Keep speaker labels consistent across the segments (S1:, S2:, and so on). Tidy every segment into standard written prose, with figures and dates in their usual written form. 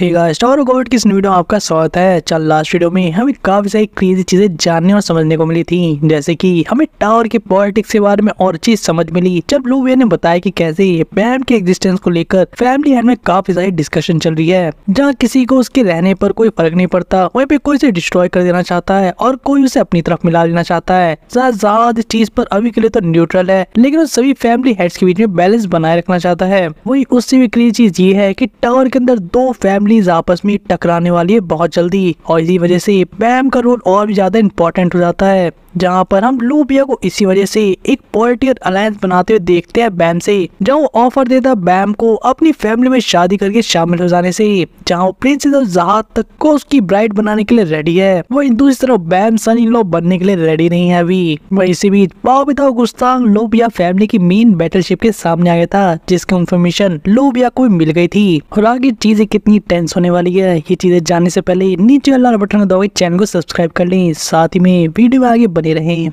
S1: Hey guys, tower of god की इस video में आपका स्वागत है। चल लास्ट वीडियो में हमें काफी सारी क्रेजी चीजें जानने और समझने को मिली थी, जैसे कि हमें टावर के पॉलिटिक्स के बारे में और चीज समझ मिली जब लूविया ने बताया कि कैसे बैम के एग्जिस्टेंस को लेकर फैमिली में काफी सारी डिस्कशन चल रही है, जहाँ किसी को उसके रहने पर कोई फर्क नहीं पड़ता, वहीं पे कोई उसे डिस्ट्रॉय कर देना चाहता है और कोई उसे अपनी तरफ मिला लेना चाहता है। ज़्यादा इस चीज पर अभी के लिए तो न्यूट्रल है, लेकिन वो सभी फैमिली हेड्स के बीच में बैलेंस बनाए रखना चाहता है। वही उससे भी क्रेजी चीज ये है कि टावर के अंदर दो फैमिलीज आपस में टकराने वाली है बहुत जल्दी, और इसी वजह से बैम का रोल और भी ज्यादा इंपॉर्टेंट हो जाता है, जहाँ पर हम लूविया को इसी वजह से एक पॉलिटिकल अलायंस बनाते हुए देखते हैं बैम से, जहाँ वो ऑफर देता बैम को अपनी फैमिली में शादी करके शामिल हो जाने से, जहाँ वो प्रिंसेस ऑफ जहाज तक को उसकी ब्राइड बनाने के लिए रेडी है। वही दूसरी तरफ बैम सन इन लॉ बनने के लिए रेडी नहीं है अभी। वही इसी बीच पाओ गुस्तांग लूविया फैमिली की मेन बैटलशिप के सामने आ गया था, जिसकी इन्फॉर्मेशन लूविया को मिल गई थी, और आगे चीजें कितनी टेंस होने वाली है ये चीजें जानने से पहले नीचे वाला बटन दबाओ, चैनल को सब्सक्राइब कर लें, साथ ही में वीडियो में आगे बने रहें।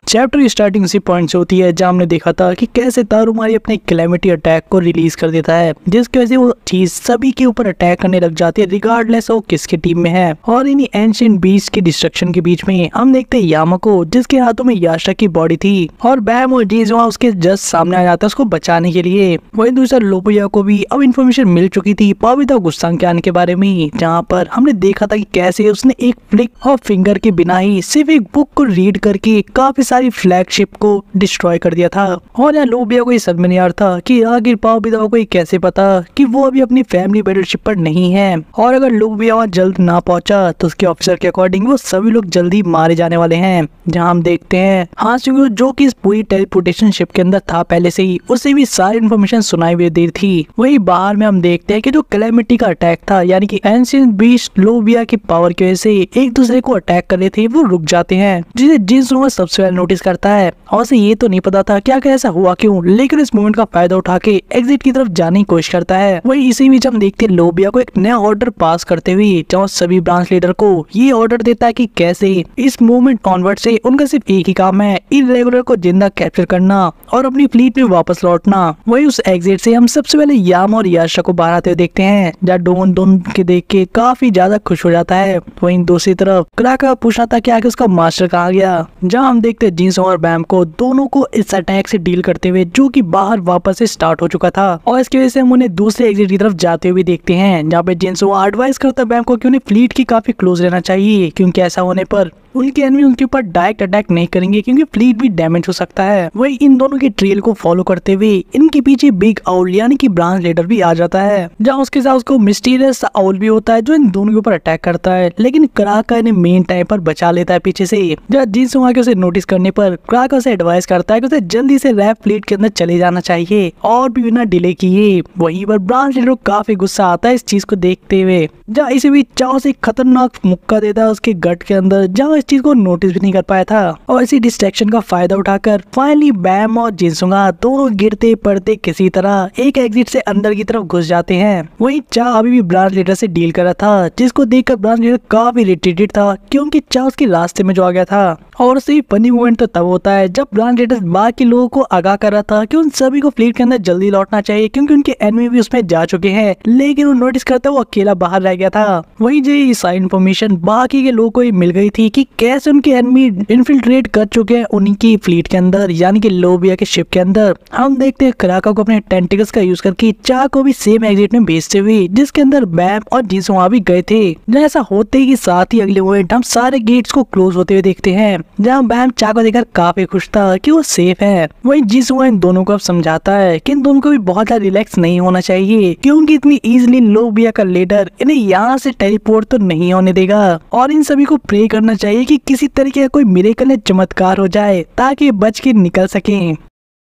S1: चैप्टर की स्टार्टिंग उसी पॉइंट से होती है जहाँ हमने देखा था कि कैसे तारुमारी अपने कैलेमिटी अटैक को रिलीज कर देता है, जिसकी वजह से वो चीज सभी के ऊपर अटैक करने लग जाती है रिगार्डलेस वो किसके टीम में है। और इन्हीं एंशिएंट बीस्ट के डिस्ट्रक्शन के बीच में हम देखते हैं यामाको, जिसके हाथों में याशा की बॉडी थी, और बैम और जीज वहाँ उसके जस्ट सामने आ जाता है उसको बचाने के लिए। वही दूसरा लोबिया को भी अब इन्फॉर्मेशन मिल चुकी थी पाओ गुस्तांग के आने के बारे में, जहाँ पर हमने देखा था कि कैसे उसने एक फ्लिक ऑफ फिंगर के बिना ही सिर्फ एक बुक को रीड करके काफी सारी फ्लैगशिप को डिस्ट्रॉय कर दिया था। और यहाँ लोबिया को ये समझ में नहीं आ रहा था कि आखिर पाओ को ये कैसे पता कि वो अभी अपनी फैमिली बैटलशिप पर नहीं है, और अगर लोबिया वहाँ जल्द ना पहुंचा तो उसके ऑफिसर के अकॉर्डिंग वो सभी लोग जल्दी मारे जाने वाले हैं। जहाँ हम देखते हैं हासुगो, जो कि इस पूरी टेलीपोर्टेशन शिप के अंदर था पहले से ही, उसे भी सारी इन्फॉर्मेशन सुनाई हुई दी थी। वही बाहर में हम देखते हैं कि जो कैलेमिटी का अटैक था, यानी कि एंशिएंट बीस्ट लोबिया की पावर की वजह से एक दूसरे को अटैक कर रहे थे, वो रुक जाते हैं, जिसे जिन सबसे पहले नोटिस करता है। और उसे ये तो नहीं पता था क्या ऐसा हुआ क्यों, लेकिन इस मोमेंट का फायदा उठा के एग्जिट की तरफ जाने की कोशिश करता है। वही इसी बीच हम देखते हैं लोबिया को एक नया ऑर्डर पास करते हुए, जहाँ सभी ब्रांच लीडर को ये ऑर्डर देता है कि कैसे इस मूवमेंट ऑनवर्ड से उनका सिर्फ एक ही काम है, इरेगुलर को जिंदा कैप्चर करना और अपनी फ्लीट में वापस लौटना। वही उस एग्जिट से हम सबसे पहले याम और याशा को बाहर आते हुए देखते हैं, जहाँ दोनों के देख के काफी ज्यादा खुश हो जाता है। वही दूसरी तरफ क्राका पूछा था कि उसका मास्टर कहाँ गया, जहाँ हम देखते हैं जिन्सो और बैम को दोनों को इस अटैक से डील करते हुए, जो कि बाहर वापस से स्टार्ट हो चुका था, और इसकी वजह से हम उन्हें दूसरे एग्जिट की तरफ जाते हुए देखते हैं, जहाँ पे जिन्सो एडवाइस करता है बैम को कि उन्हें फ्लीट की काफी क्लोज रहना चाहिए, क्योंकि ऐसा होने पर उनके एनिमी उनके ऊपर डायरेक्ट अटैक नहीं करेंगे, क्योंकि फ्लीट भी डैमेज हो सकता है। वही इन दोनों के ट्रेल को फॉलो करते हुए इनके पीछे बिग आउल यानी कि ब्रांच लीडर भी आ जाता है, जहाँ उसके साथ उसको मिस्टीरियस आउल भी होता है जो इन दोनों के ऊपर अटैक करता है, लेकिन क्राका इन्हें मेन टाइम पर बचा लेता है पीछे से। जहाँ जिन्सो आके उसे नोटिस करने पर क्राका उसे एडवाइस करता है कि उसे जल्दी से रैप फ्लीट के अंदर चले जाना चाहिए और भी बिना डिले किए। वहीं पर ब्रांच लीडर को काफी गुस्सा आता है इस चीज को देखते हुए, जहाँ इसे भी चाव से खतरनाक मुक्का देता है उसके गट के अंदर, जहाँ इस चीज को नोटिस नहीं कर पाया था। और इसी डिस्ट्रैक्शन का फायदा उठाकर फाइनली बैम और जिन्सुंगा दोनों गिरते पड़ते किसी तरह एक एग्जिट से अंदर की तरफ घुस जाते हैं। वहीं चा अभी भी ब्रांच लीडर से डील कर रहा था, जिसको देखकर ब्रांच लीडर काफी इरिटेटेड था, क्योंकि चा उसके रास्ते में जो आ गया था। और उससे फनी मोमेंट तो तब होता है जब ब्रांच लीडर बाकी लोगों को आगाह कर रहा था कि उन सभी को फ्लीट के अंदर जल्दी लौटना चाहिए, क्योंकि उनके एनिमी भी उसमें जा चुके हैं, लेकिन वो नोटिस करता वो अकेला बाहर रह गया था। वहीं जो इन्फॉर्मेशन बाकी के लोगों को मिल गई थी कि कैसे उनके एनिमी इन्फिल्ट्रेट कर चुके हैं उनकी फ्लीट के अंदर, यानी कि लोबिया के शिप के अंदर। हम देखते हैं क्राका को अपने टेंटिकल्स का यूज करके चा को भी सेम एग्जिट में भेजते हुए, जिसके अंदर बैम और जिन्सो वहाँ भी गए थे। जैसा होते ही साथ ही अगले मोमेंट हम सारे गेट्स को क्लोज होते हुए देखते हैं, जहाँ बैम चा को देखकर काफी खुश था कि वो सेफ है। वही जिन्सो इन दोनों को अब समझाता है कि इन दोनों को भी बहुत ज्यादा रिलैक्स नहीं होना चाहिए, क्योंकि इतनी इजिली लोबिया का लीडर इन्हें यहाँ से टेलीपोर्ट तो नहीं होने देगा, और इन सभी को प्रे करना चाहिए कि किसी तरीके का कोई मिरेकल या चमत्कार हो जाए ताकि बच के निकल सकें।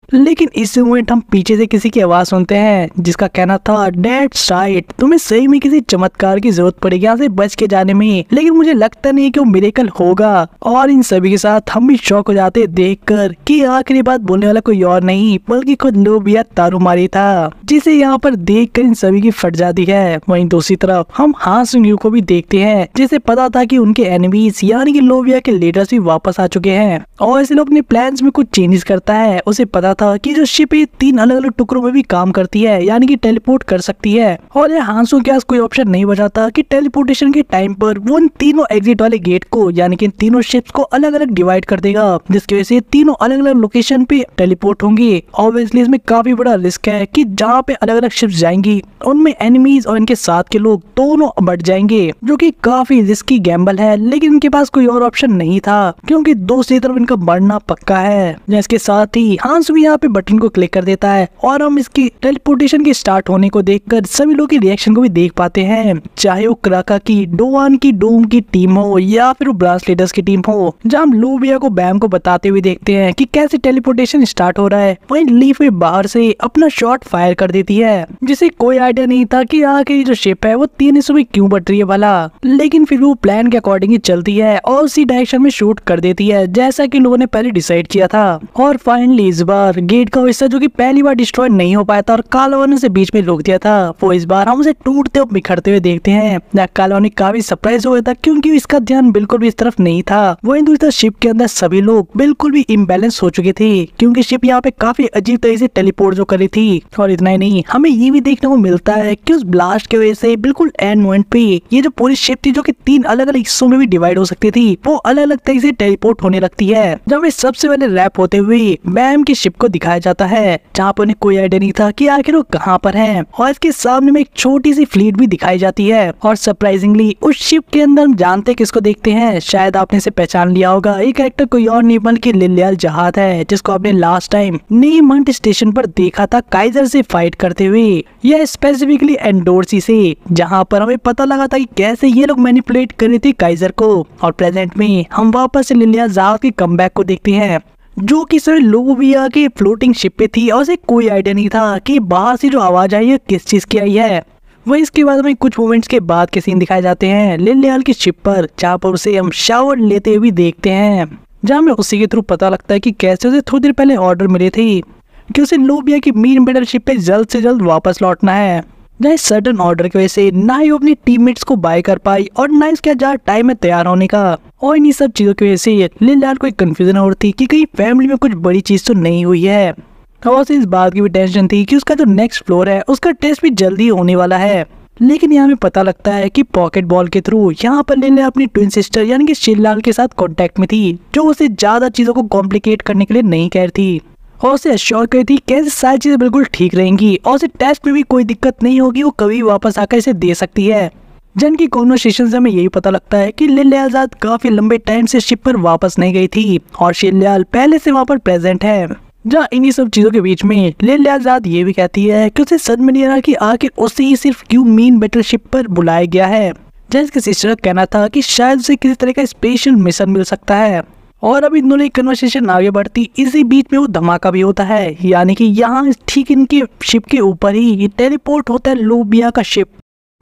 S1: लेकिन इस मोमेंट हम पीछे से किसी की आवाज सुनते हैं, जिसका कहना था दैट्स राइट, तुम्हें सही में किसी चमत्कार की जरूरत पड़ेगी यहाँ से बच के जाने में, लेकिन मुझे लगता नहीं है कि वो मिरेकल होगा। और इन सभी के साथ हम भी शॉक हो जाते देखकर कि आखिरी बात बोलने वाला कोई और नहीं बल्कि खुद लोबिया तारुमारी था, जिसे यहाँ पर देखकर इन सभी की फट जाती है। वहीं दूसरी तरफ हम हासुंग को भी देखते हैं, जिसे पता था कि उनके एनिमीज यानी कि लोबिया के लीडर्स भी वापस आ चुके हैं, और इसलिए अपने प्लान्स में कुछ चेंजेस करता है। उसे पता था कि जो शिप है 3 अलग अलग टुकड़ों में भी काम करती है, यानी कि टेलीपोर्ट कर सकती है। और ये हांसू के पास कोई ऑप्शन नहीं बचा था कि टेलीपोर्टेशन के टाइम पर वो उन तीनों एग्जिट वाले गेट को, यानी कि तीनों शिप्स को अलग अलग डिवाइड कर देगा, जिसकी वजह से तीनों अलग अलग लोकेशन पे टेलीपोर्ट होंगे। ऑब्वियसली इसमें काफी बड़ा रिस्क है कि जहाँ पे अलग अलग शिप्स जाएंगी उनमें एनिमीज और इनके साथ के लोग दोनों बढ़ जाएंगे, जो कि काफी रिस्की गैम्बल है। लेकिन इनके पास कोई और ऑप्शन नहीं था क्योंकि दूसरी तरफ इनका मरना पक्का है। इसके साथ ही हांस भी यहाँ पे बटन को क्लिक कर देता है और हम इसकी टेलीपोर्टेशन के स्टार्ट होने को देखकर सभी लोग की रिएक्शन को भी देख पाते हैं, चाहे वो क्राका की, डोवान की, डूम की टीम हो या फिर वो ब्रांचलेटर्स की टीम हो। जहाँ हम लूबिया को बैम को बताते हुए देखते हैं कि कैसे टेलीपोर्टेशन स्टार्ट हो रहा है, वहीं लीफ भी बाहर से अपना शॉट फायर कर देती है, जिसे कोई आइडिया नहीं था कि आगे जो शिप है वो 3 हिस्सों में क्यों बट रही है वाला। लेकिन फिर वो प्लान के अकॉर्डिंग ही चलती है और उसी डायरेक्शन में शूट कर देती है जैसा कि लोगों ने पहले डिसाइड किया था। और फाइनली इस बार गेट का हिस्सा जो कि पहली बार डिस्ट्रॉय नहीं हो पाया था और कालावन से बीच में रोक दिया था, वो इस बार हम उसे टूटते और बिखरते हुए देखते हैं। कालावन काफी सरप्राइज हो गया था क्योंकि इसका ध्यान बिल्कुल भी इस तरफ नहीं था। वहीं दूसरी शिप के अंदर सभी लोग बिल्कुल भी इम्बैलेंस हो चुके थे क्योंकि शिप यहाँ पे काफी अजीब तरीके से टेलीपोर्ट जो करी थी। और इतना ही नहीं, हमें ये भी देखने को मिलता है कि उस ब्लास्ट की वजह से बिल्कुल एंड मोमेंट पे ये जो पूरी शिप थी जो कि 3 अलग अलग हिस्सों में भी डिवाइड हो सकती थी, वो अलग अलग तरीके से टेलीपोर्ट होने लगती है। जब हमें सबसे पहले रैप होते हुए बैम की शिप को दिखाया जाता है जहाँ पर उन्हें कोई आइडिया नहीं था कि आखिर वो कहाँ पर है। और इसके सामने में एक छोटी सी फ्लीट भी दिखाई जाती है और सरप्राइजिंगली उस शिप के अंदर हम जानते किसको देखते हैं, शायद आपने इसे पहचान लिया होगा। ये कैरेक्टर कोई और नहीं बल्कि लिलियल जहाज है, जिसको आपने लास्ट टाइम नीमंट स्टेशन पर देखा था काइजर से फाइट करते हुए, यह स्पेसिफिकली एंडोर्सी से, जहां पर हमें पता लगा था कि कैसे ये लोग मैनिपुलेट कर रहे थे काइजर को। और प्रेजेंट में हम वापस से लिलियल जहाज के कमबैक को देखते हैं जो कि सभी लोबिया के फ्लोटिंग शिप पे थी और उसे कोई आइडिया नहीं था कि बाहर से जो आवाज आई है किस चीज की आई है। वही इसके बाद हमें कुछ मोमेंट्स के बाद के सीन दिखाए जाते हैं लिलियल की शिप पर, जहाँ पर उसे हम शावर लेते हुए देखते हैं, जहाँ में उसी के थ्रू पता लगता है कि कैसे उसे थोड़ी देर पहले ऑर्डर मिले थे कि उसे लोबिया की मेन बैटल शिप पे जल्द से जल्द वापस लौटना है। जहाँ सडन ऑर्डर की वजह से ना ही वो अपनी टीममेट्स को बाय कर पाई और ना इसका ज्यादा टाइम है तैयार होने का। और इन्हीं सब चीजों की वजह से लिलियल को एक कंफ्यूजन और थी कि कहीं फैमिली में कुछ बड़ी चीज तो नहीं हुई है। और इस बात की भी टेंशन थी कि उसका जो नेक्स्ट फ्लोर है उसका टेस्ट भी जल्दी होने वाला है। लेकिन यहाँ में पता लगता है कि पॉकेट बॉल के थ्रू यहाँ पर लिलियल अपनी ट्विन सिस्टर यानी कि शिल्लाल के साथ कांटेक्ट में थी, जो उसे ज्यादा चीजों को कॉम्प्लिकेट करने के लिए नहीं कह रही थी और उसे एश्योर करी थी कैसे सारी चीजें बिल्कुल ठीक रहेंगी और उसे टेस्ट में भी कोई दिक्कत नहीं होगी, वो कभी वापस आकर इसे दे सकती है। जन की कॉन्वर्सेशन से हमें यही पता लगता है कि लिलियल जात काफी लंबे टाइम से शिप पर वापस नहीं गई थी और शिल्लाल पहले से वहाँ पर प्रेजेंट है। जहाँ इन्हीं सब चीजों के बीच में लिलियल जात ये भी कहती है कि उसे समझ में नहीं आ रहा कि आखिर उसे ही सिर्फ क्यों मेन बैटल शिप पर बुलाया गया है। जहाँ इसके सिस्टर का कहना था कि शायद उसे किसी तरह का स्पेशल मिशन मिल सकता है। और अब इन दोनों की कन्वर्सेशन आगे बढ़ती, इसी बीच में वो धमाका भी होता है, यानी कि यहाँ ठीक इनके शिप के ऊपर ही टेलीपोर्ट होता है लोबिया का शिप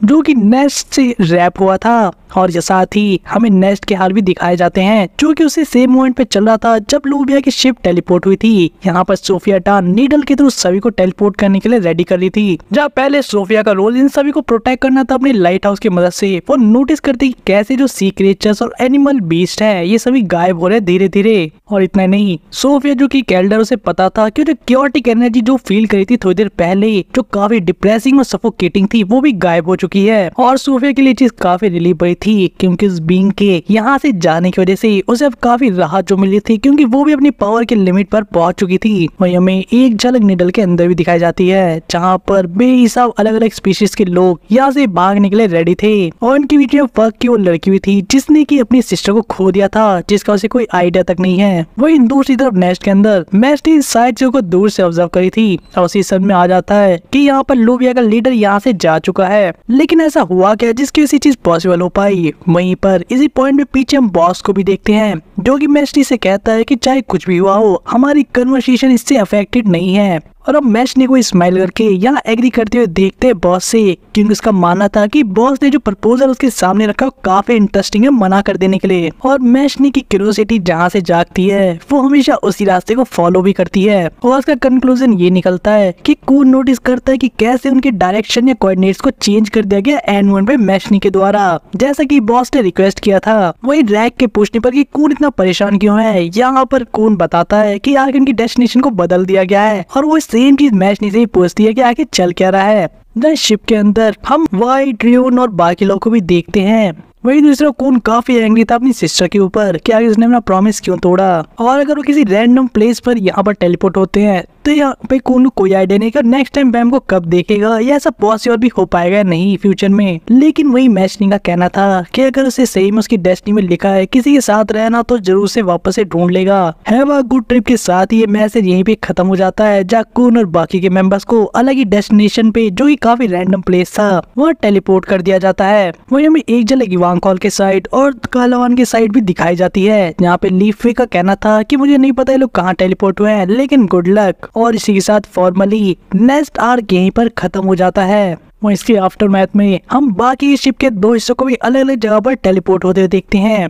S1: जो कि नेस्ट से रैप हुआ था। और साथ ही हमें नेस्ट के हाल भी दिखाए जाते हैं जो कि उसे सेम मोमेंट पे चल रहा था जब लोबिया की शिप टेलीपोर्ट हुई थी। यहाँ पर सोफिया टान नीडल के थ्रू सभी को टेलीपोर्ट करने के लिए रेडी कर रही थी। जहाँ पहले सोफिया का रोल इन सभी को प्रोटेक्ट करना था अपने लाइट हाउस की मदद से, वो नोटिस करती कैसे जो सी क्रिएचर्स और एनिमल बीस्ट है ये सभी गायब हो रहे धीरे धीरे। और इतना नहीं, सोफिया जो की कैल्डर उसे पता था कि जो क्योटिक एनर्जी जो फील करी थी थोड़ी देर पहले जो काफी डिप्रेसिंग और सफोकेटिंग थी वो भी गायब हो चुकी है। और सोफिया के लिए चीज काफी रिलीफ हुई थी क्योंकि उस बीइंग के यहाँ से जाने की वजह से उसे अब काफी राहत जो मिली थी क्योंकि वो भी अपनी पावर के लिमिट पर पहुंच चुकी थी। वही हमें एक झलक निडल के अंदर भी दिखाई जाती है जहाँ पर बेहिसाब अलग अलग स्पीशीज के लोग यहाँ से भागने के लिए रेडी थे और उनके बीच में फक की वो लड़की भी थी जिसने की अपनी सिस्टर को खो दिया था जिसका उसे कोई आइडिया तक नहीं है। वही दूसरी तरफ नेस्ट के अंदर मेस्टी साइड चीजों को दूर से ऑब्जर्व करी थी और उसी समय में आ जाता है कि यहाँ पर लोबिया का लीडर यहाँ से जा चुका है। लेकिन ऐसा हुआ क्या जिसकी वजह से चीज पॉसिबल हो पाई। वहीं पर इसी पॉइंट पे पीछे हम बॉस को भी देखते हैं जो कि मेस्टी से कहता है कि चाहे कुछ भी हुआ हो हमारी कन्वर्सेशन इससे अफेक्टेड नहीं है और अब मैशनी को स्माइल करके यहाँ एग्री करते हुए देखते हैं बॉस से, क्योंकि उसका मानना था कि बॉस ने जो प्रपोजल उसके सामने रखा वो काफी इंटरेस्टिंग है मना कर देने के लिए। और मैशनी की क्यूरियोसिटी जहाँ से जागती है वो हमेशा उसी रास्ते को फॉलो भी करती है। और उसका कंक्लूजन ये निकलता है कि कून नोटिस करता है कि कैसे उनके डायरेक्शन या कोऑर्डिनेट्स को चेंज कर दिया गया एंड वन पे मैशनी के द्वारा, जैसा कि बॉस ने रिक्वेस्ट किया था। वही रैक के पूछने पर कि कून इतना परेशान क्यों है, यहाँ पर कून बताता है कि आगे उनकी डेस्टिनेशन को बदल दिया गया है। और वो सेम चीज मैशनी से ही पूछती है कि आगे चल क्या रहा है। शिप के अंदर हम वाइट, रियोन और बाकी लोगों को भी देखते हैं। वही दूसरा कून काफी एंग्री था अपनी सिस्टर के ऊपर कि आगे उसने अपना प्रॉमिस क्यों तोड़ा। और अगर वो किसी रैंडम प्लेस पर यहाँ पर टेलीपोर्ट होते हैं तो यहाँ पे कून को कोई आइडिया नहीं कि नेक्स्ट टाइम बैम को कब देखेगा, या ऐसा पॉसिबल भी हो पाएगा नहीं फ्यूचर में। लेकिन वही मैशनी का कहना था कि अगर उसे सही में उसकी डेस्टिनी में लिखा है किसी के साथ रहना तो जरूर से वापस से ढूंढ लेगा। हैव अ गुड ट्रिप के साथ ये मैसेज यहीं पे खत्म हो जाता है, जहाँ कून और बाकी के मेंबर्स को अलग ही डेस्टिनेशन पे, जो कि काफी रैंडम प्लेस था, वहाँ टेलीपोर्ट कर दिया जाता है। वही हमें एक झलक इवांग कॉल के साइड और कालावान की साइड भी दिखाई जाती है, जहाँ पे लीफी का कहना था कि मुझे नहीं पता ये लोग कहाँ टेलीपोर्ट हुए हैं, लेकिन गुड लक। और इसी के साथ फॉर्मली नेक्स्ट आर्क यहीं पर खत्म हो जाता है। वो इसके आफ्टर मैथ में हम बाकी शिप के दो हिस्सों को भी अलग अलग जगह पर टेलीपोर्ट होते हुए देखते हैं,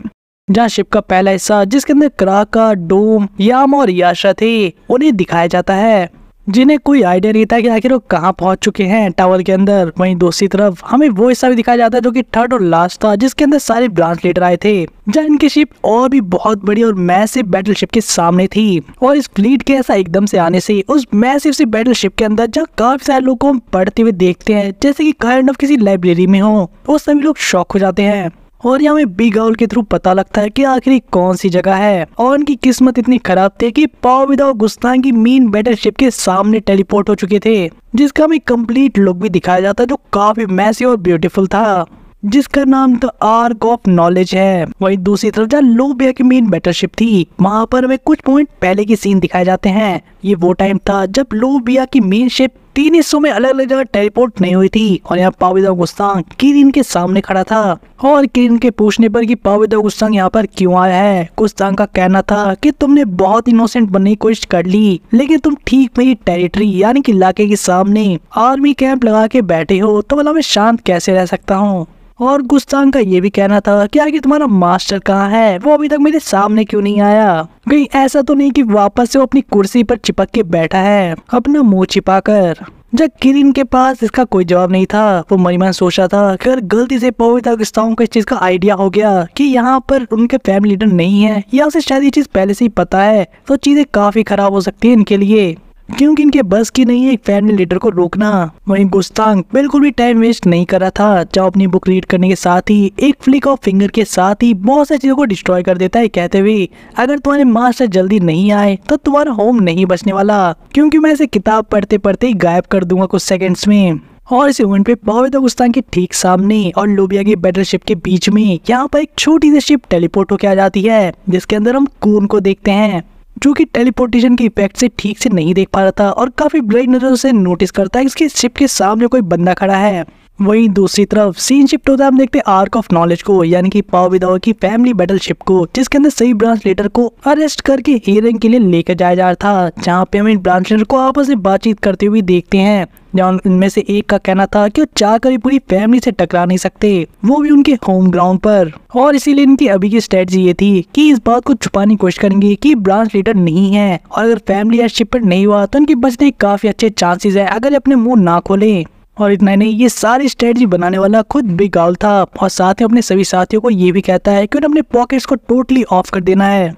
S1: जहाँ शिप का पहला हिस्सा जिसके अंदर क्राका, डोम, याम और याशा थे उन्हें दिखाया जाता है, जिन्हें कोई आइडिया नहीं था कि आखिर वो कहाँ पहुंच चुके हैं टावर के अंदर। वहीं दूसरी तरफ हमें वो हिस्सा भी दिखाया जाता है जो कि थर्ड और लास्ट था, जिसके अंदर सारे ब्रांच लीडर आए थे, जहाँ इनकी शिप और भी बहुत बड़ी और मैसिव बैटलशिप के सामने थी। और इस फ्लीट के ऐसा एकदम से आने से उस मैसिव सी बैटलशिप के अंदर जहाँ काफी सारे लोगों को हम पढ़ते हुए देखते हैं, जैसे कि काइंड ऑफ किसी लाइब्रेरी में हो, वो सभी लोग शॉक हो जाते हैं। और यहाँ में बिग आउल के थ्रू पता लगता है कि आखिर कौन सी जगह है। और उनकी किस्मत इतनी खराब थी कि पाविदा और गुस्तान की मेन बैटलशिप के सामने टेलीपोर्ट हो चुके थे, जिसका हमें कंप्लीट लुक भी दिखाया जाता है जो काफी मैसिव और ब्यूटीफुल था, जिसका नाम द आर्क ऑफ नॉलेज है। वहीं दूसरी तरफ जहाँ लोबिया की मेन बैटलशिप थी, वहाँ पर हमें कुछ पॉइंट पहले की सीन दिखाए जाते हैं। ये वो टाइम था जब लोबिया की मेन शिप 3 हिस्सों में अलग अलग जगह टेलीपोर्ट नहीं हुई थी, और यहाँ पाविदा गुस्तांग किरिन के सामने खड़ा था। और किरिन के पूछने पर कि पाविदा गुस्तांग यहाँ पर क्यों आया है, गुस्तांग का कहना था कि तुमने बहुत इनोसेंट बनने की कोशिश कर ली, लेकिन तुम ठीक मेरी टेरिटरी यानी कि इलाके के सामने आर्मी कैंप लगा के बैठे हो, तो भला मैं शांत कैसे रह सकता हूँ। और गुस्तांग का ये भी कहना था कि आगे तुम्हारा मास्टर कहाँ है, वो अभी तक मेरे सामने क्यों नहीं आया। कहीं ऐसा तो नहीं कि वापस से वो अपनी कुर्सी पर चिपक के बैठा है अपना मुंह छिपाकर। जब किरिन के पास इसका कोई जवाब नहीं था, वो मन में सोचा था कि अगर गलती से पाविदा गुस्तांग को इस चीज का आइडिया हो गया कि यहाँ पर उनके फैमिली लीडर नहीं है, या उसे शायद ये चीज पहले से ही पता है, तो चीजें काफी खराब हो सकती है इनके लिए, क्योंकि इनके बस की नहीं है एक फैमिली लीडर को रोकना। वहीं गुस्तांग बिल्कुल भी टाइम वेस्ट नहीं कर रहा था, जो अपनी बुक रीड करने के साथ ही एक फ्लिक ऑफ फिंगर के साथ ही बहुत सारी चीजों को डिस्ट्रॉय कर देता है, कहते हुए अगर तुम्हारे मास्टर जल्दी नहीं आए तो तुम्हारा होम नहीं बचने वाला, क्योंकि मैं इसे किताब पढ़ते पढ़ते ही गायब कर दूंगा कुछ सेकेंड्स में। और इस इवेंट पे पाविदा गुस्तांग के ठीक सामने और लोबिया की बैटलशिप के बीच में यहाँ पर एक छोटी सी शिप टेलीपोर्ट होकर आ जाती है, जिसके अंदर हम कून को देखते हैं, जो कि टेलीपोर्टेशन के इफेक्ट से ठीक से नहीं देख पा रहा था और काफी ब्लाइंड नजरों से नोटिस करता है कि इसके शिप के सामने कोई बंदा खड़ा है। वहीं दूसरी तरफ सीन शिफ्ट होता है, हम देखते हैं आर्क ऑफ नॉलेज को, यानी कि पाविदा की फैमिली बैटलशिप को, जिसके अंदर सही ब्रांच लीडर को अरेस्ट करके हियरिंग के लिए लेकर जाया जा रहा था, जहाँ पे हम इन ब्रांच लीडर को आपस में बातचीत करते हुए देखते हैं, जहाँ इनमें से एक का कहना था कि वो चाहकर पूरी फैमिली से टकरा नहीं सकते, वो भी उनके होम ग्राउंड पर। और इसीलिए इनकी अभी की स्ट्रेटजी ये थी कि इस बात को छुपाने की कोशिश करेंगे कि ब्रांच लीडर नहीं है, और अगर फैमिली या शिप पर नहीं हुआ तो इनके बचने के काफी अच्छे चांसेस है अगर ये अपने मुंह ना खोले। और इतना नहीं, ये सारी स्ट्रेटजी बनाने वाला खुद बिग आउल था, और साथ ही अपने सभी साथियों को ये भी कहता है कि उन्हें अपने पॉकेट्स को टोटली ऑफ कर देना है।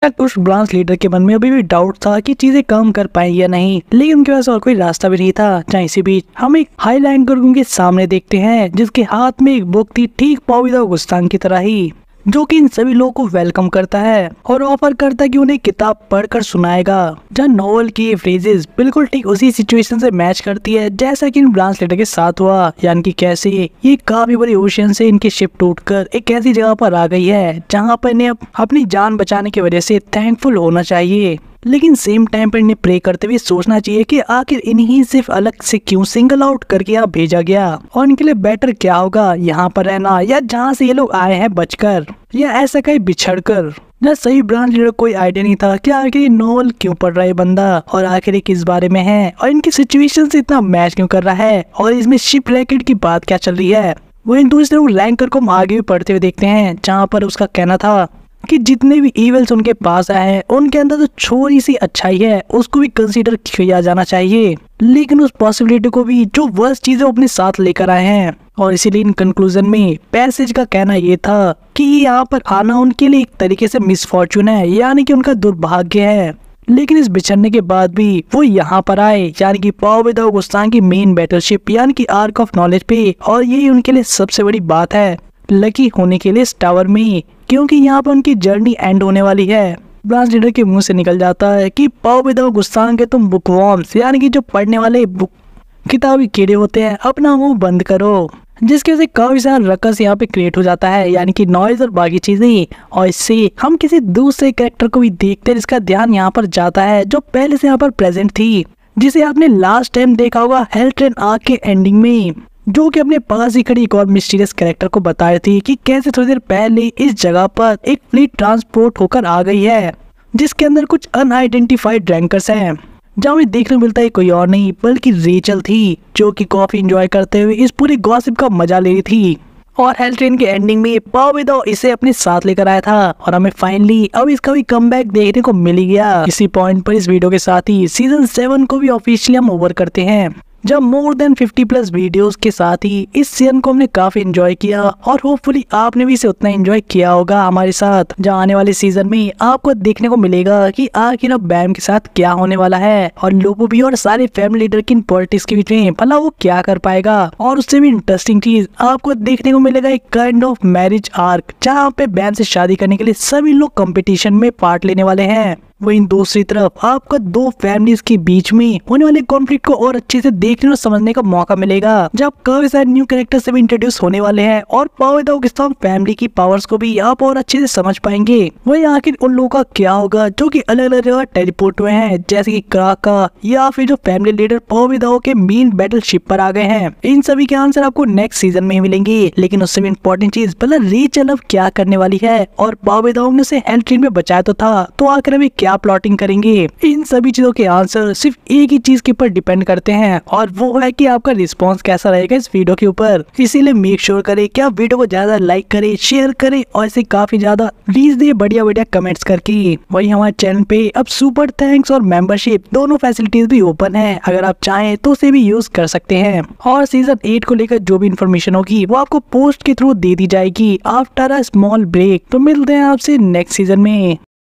S1: कुछ ब्रांच लीडर के मन में अभी भी डाउट था कि चीजें काम कर पाएंगे या नहीं, लेकिन उनके पास और कोई रास्ता भी नहीं था। जहाँ इसी बीच हम एक हाईलैंड गुरगुन के सामने देखते हैं, जिसके हाथ में एक बुक थी, ठीक पाविदा गुस्तांग की तरह ही, जो कि इन सभी लोगों को वेलकम करता है और ऑफर करता है कि उन्हें किताब पढ़कर सुनाएगा। जहाँ नॉवल की ये फ्रेजेस बिल्कुल ठीक उसी सिचुएशन से मैच करती है जैसा कि इन ब्रांच लीडर के साथ हुआ, यानी कि कैसे ये काफी बड़ी ओशियन से इनकी शिप टूटकर एक ऐसी जगह पर आ गई है जहाँ पर इन्हें अपनी जान बचाने की वजह से थैंकफुल होना चाहिए। लेकिन सेम टाइम पर इन्हें प्रे करते हुए सोचना चाहिए कि आखिर इन्हीं सिर्फ अलग से क्यों सिंगल आउट करके यहाँ भेजा गया और इनके लिए बेटर क्या होगा, यहाँ पर रहना या जहाँ से ये लोग आए हैं बचकर, या ऐसा कहीं बिछड़ कर। जहाँ सही ब्रांच लीडर कोई आइडिया नहीं था कि आखिर ये नोवेल क्यों पढ़ रहा है बंदा और आखिर ये किस बारे में है और इनकी सिचुएशन से इतना मैच क्यों कर रहा है और इसमें शिप रैकेट की बात क्या चल रही है। वो इन दूसरे रैंकर को हम आगे भी पढ़ते हुए देखते हैं, जहाँ पर उसका कहना था कि जितने भी इवल्स उनके पास आए हैं उनके अंदर तो छोटी सी अच्छाई है, उसको भी कंसीडर किया जाना चाहिए, लेकिन उस पॉसिबिलिटी को भी जो वर्स्ट चीजें अपने साथ लेकर आए हैं। और इसीलिए इन कंक्लूजन में पैसेज का कहना ये था कि यहाँ पर आना उनके लिए एक तरीके से मिसफॉर्चून है, यानी कि उनका दुर्भाग्य है, लेकिन इस बिछड़ने के बाद भी वो यहाँ पर आए, यानी कि पाओ विद गुस्तान की मेन बैटलशिप यानी कि आर्क ऑफ नॉलेज पे। और यही उनके लिए सबसे बड़ी बात है लकी होने के लिए इस टावर में, क्योंकि यहाँ पर उनकी जर्नी एंड होने वाली है। ब्रांच लीडर के मुंह से निकल जाता है कि पाओ विद गुस्तान के तुम बुकवॉर्म्स यानी कि जो पढ़ने वाले किताबी कीड़े होते हैं अपना मुंह बंद करो, जिसकी वजह से काफी सारा रकस यहाँ पे क्रिएट हो जाता है, यानी कि नॉइज और बाकी चीजें। और इससे हम किसी दूसरे कैरेक्टर को भी देखते हैं जिसका ध्यान यहाँ पर जाता है, जो पहले से यहाँ पर प्रेजेंट थी, जिसे आपने लास्ट टाइम देखा होगा हेल ट्रेन आर्क के एंडिंग में, जो कि अपने पास ही खड़ी एक और मिस्टीरियस कैरेक्टर को बताई थी कि कैसे थोड़ी देर पहले इस जगह पर एक फ्लीट ट्रांसपोर्ट होकर आ गई है, जिसके अंदर कुछ अनआइडेंटिफाइड रैंकर्स हैं। जहाँ हमें देखने को मिलता है कोई और नहीं बल्कि रेचल थी, जो कि कॉफी एंजॉय करते हुए इस पूरे गॉसिप का मजा ले रही थी। और हेल ट्रेन के एंडिंग में पाओ विदो इसे अपने साथ लेकर आया था और हमें फाइनली अब इसका भी कमबैक देखने को मिल गया। इसी पॉइंट पर इस वीडियो के साथ ही सीजन 7 को भी ऑफिशियली हम ओवर करते हैं, जब मोर देन 50+ वीडियोस के साथ ही इस सीजन को हमने काफी एंजॉय किया और होपफुली आपने भी इसे उतना एंजॉय किया होगा हमारे साथ। जहाँ आने वाले सीजन में आपको देखने को मिलेगा कि आखिर अब बैम के साथ क्या होने वाला है और लोबो भी और सारे फैमिली लीडर की पॉलिटिक्स के बीच में भला वो क्या कर पाएगा। और उससे भी इंटरेस्टिंग चीज आपको देखने को मिलेगा एक काइंड ऑफ मैरिज आर्क, जहाँ पे बैम से शादी करने के लिए सभी लोग कंपटीशन में पार्ट लेने वाले हैं। वहीं दूसरी तरफ आपको दो फैमिलीज के बीच में होने वाले कॉन्फ्लिक्ट को और अच्छे से देखने और समझने का मौका मिलेगा, जब काफी सारे न्यू कैरेक्टर्स भी इंट्रोड्यूस होने वाले हैं और पाओ विद गुस्तान फैमिली की पावर्स को भी आप और अच्छे से समझ पाएंगे। वहीं आखिर उन लोगों का क्या होगा जो कि अलग अलग जगह टेलीपोर्ट हुए हैं, जैसे कि क्राका या फिर जो फैमिली लीडर पाओ विद के मेन बैटलशिप पर आ गए हैं। इन सभी के आंसर आपको नेक्स्ट सीजन में ही मिलेंगे, लेकिन उससे भी इम्पोर्टेंट चीज भला रेचल अब क्या करने वाली है और पाओ विद ने उसे हेल ट्रेन में बचाया तो था, तो आखिर अभी क्या प्लॉटिंग करेंगे। इन सभी चीजों के आंसर सिर्फ एक ही चीज के ऊपर डिपेंड करते हैं और वो है कि आपका रिस्पांस कैसा रहेगा इस वीडियो के ऊपर। इसीलिए मेक श्योर करें कि आप वीडियो को ज्यादा लाइक करें, शेयर करें और ऐसे काफी ज्यादा रीच दे बढ़िया बढ़िया कमेंट्स करके। वही हमारे चैनल पे अब सुपर थैंक्स और मेंबरशिप दोनों फैसिलिटीज भी ओपन है, अगर आप चाहें तो उसे भी यूज कर सकते हैं। और सीजन 8 को लेकर जो भी इन्फॉर्मेशन होगी वो आपको पोस्ट के थ्रू दे दी जाएगी आफ्टर अ स्मॉल ब्रेक। तो मिलते हैं आपसे नेक्स्ट सीजन में।